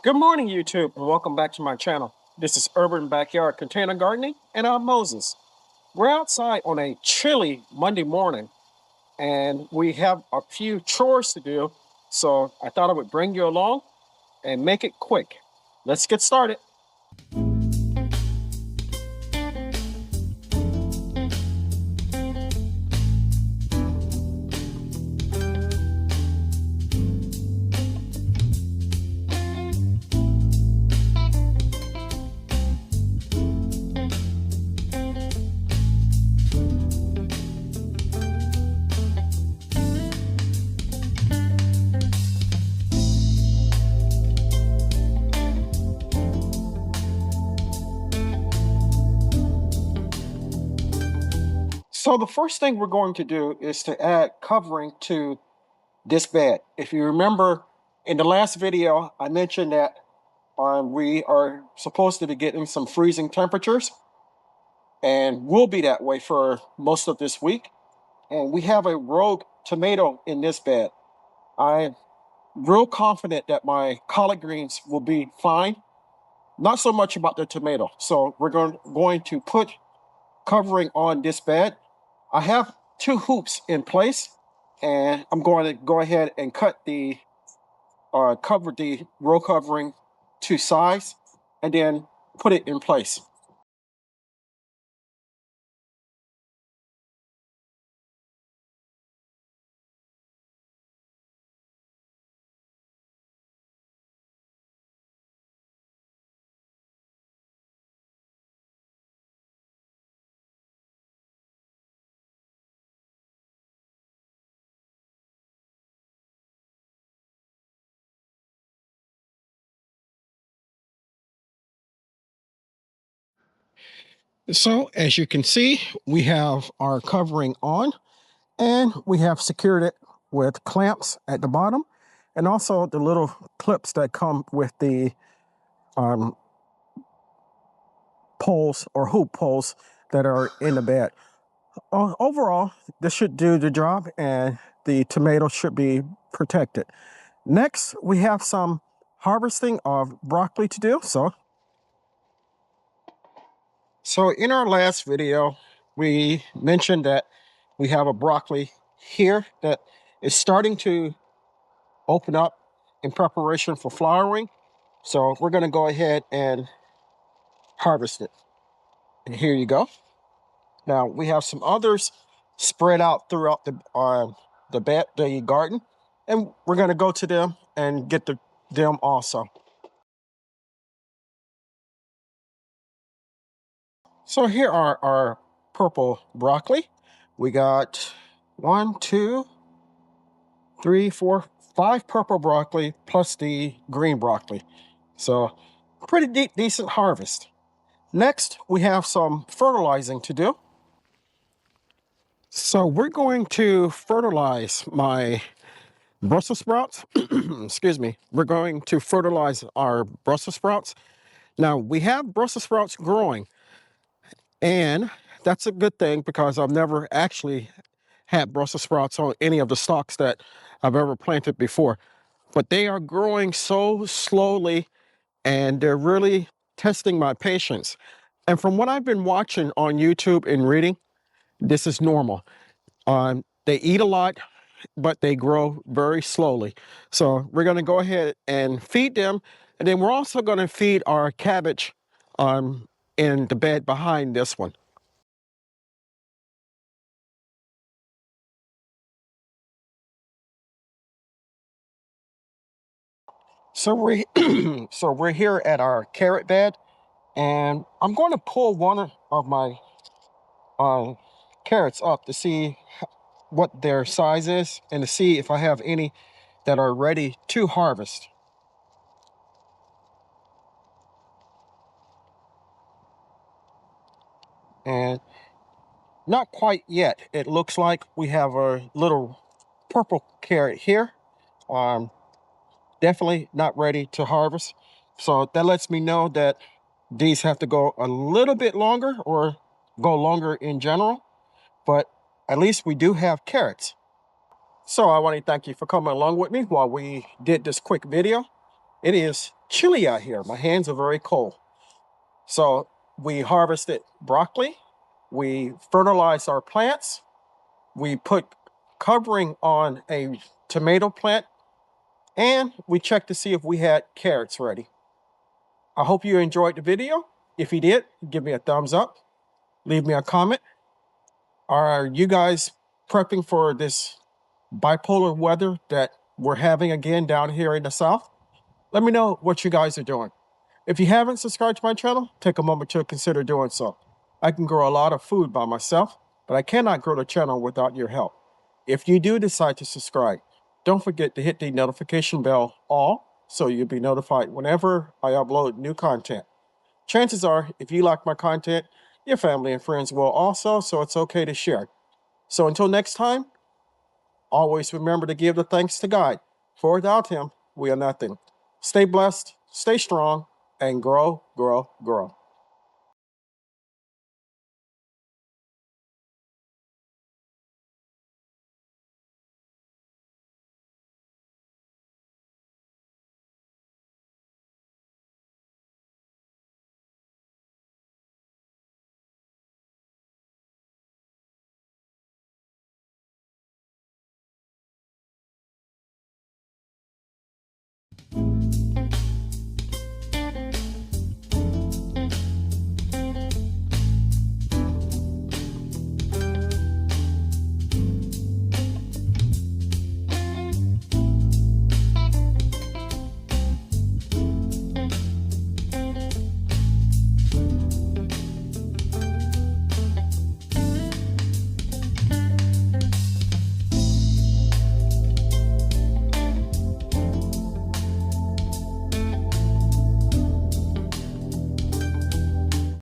Good morning, YouTube, and welcome back to my channel. This is Urban Backyard Container Gardening, and I'm Moses. We're outside on a chilly Monday morning, and we have a few chores to do, so I thought I would bring you along and make it quick. Let's get started. So the first thing we're going to do is to add covering to this bed. If you remember in the last video, I mentioned that we are supposed to be getting some freezing temperatures, and will be that way for most of this week. And we have a rogue tomato in this bed. I'm real confident that my collard greens will be fine. Not so much about the tomato. So we're going to put covering on this bed. I have 2 hoops in place, and I'm going to go ahead and cut the cover the row covering to size and then put it in place. So as you can see, we have our covering on, and we have secured it with clamps at the bottom, and also the little clips that come with the poles or hoop poles that are in the bed. Overall, this should do the job, and the tomato should be protected. Next, we have some harvesting of broccoli to do. So in our last video, we mentioned that we have a broccoli here that is starting to open up in preparation for flowering. So we're going to go ahead and harvest it. And here you go. Now we have some others spread out throughout the garden, and we're going to go to them and get them also. So here are our purple broccoli. We got 1, 2, 3, 4, 5 purple broccoli plus the green broccoli. So pretty decent harvest. Next, we have some fertilizing to do. So we're going to fertilize my Brussels sprouts. Excuse me. We're going to fertilize our Brussels sprouts. Now, we have Brussels sprouts growing, and that's a good thing because I've never actually had Brussels sprouts on any of the stalks that I've ever planted before. But they are growing so slowly, and they're really testing my patience. And from what I've been watching on YouTube and reading, this is normal. They eat a lot, but they grow very slowly. So we're going to go ahead and feed them. And then we're also going to feed our cabbage in the bed behind this one. So we're here at our carrot bed, and I'm going to pull one of my carrots up to see what their size is and to see if I have any that are ready to harvest. And not quite yet. It looks like we have a little purple carrot here. Definitely not ready to harvest. So that lets me know that these have to go a little bit longer or go longer in general. But at least we do have carrots. So I want to thank you for coming along with me while we did this quick video. It is chilly out here. My hands are very cold. So we harvested broccoli, we fertilized our plants, we put covering on a tomato plant, and we checked to see if we had carrots ready. I hope you enjoyed the video. If you did, give me a thumbs up, leave me a comment. Are you guys prepping for this bipolar weather that we're having again down here in the South? Let me know what you guys are doing. If you haven't subscribed to my channel, take a moment to consider doing so. I can grow a lot of food by myself, but I cannot grow the channel without your help. If you do decide to subscribe, don't forget to hit the notification bell all so you'll be notified whenever I upload new content. Chances are, if you like my content, your family and friends will also, so it's okay to share. So until next time, always remember to give the thanks to God, for without Him, we are nothing. Stay blessed, stay strong, and grow, grow, grow.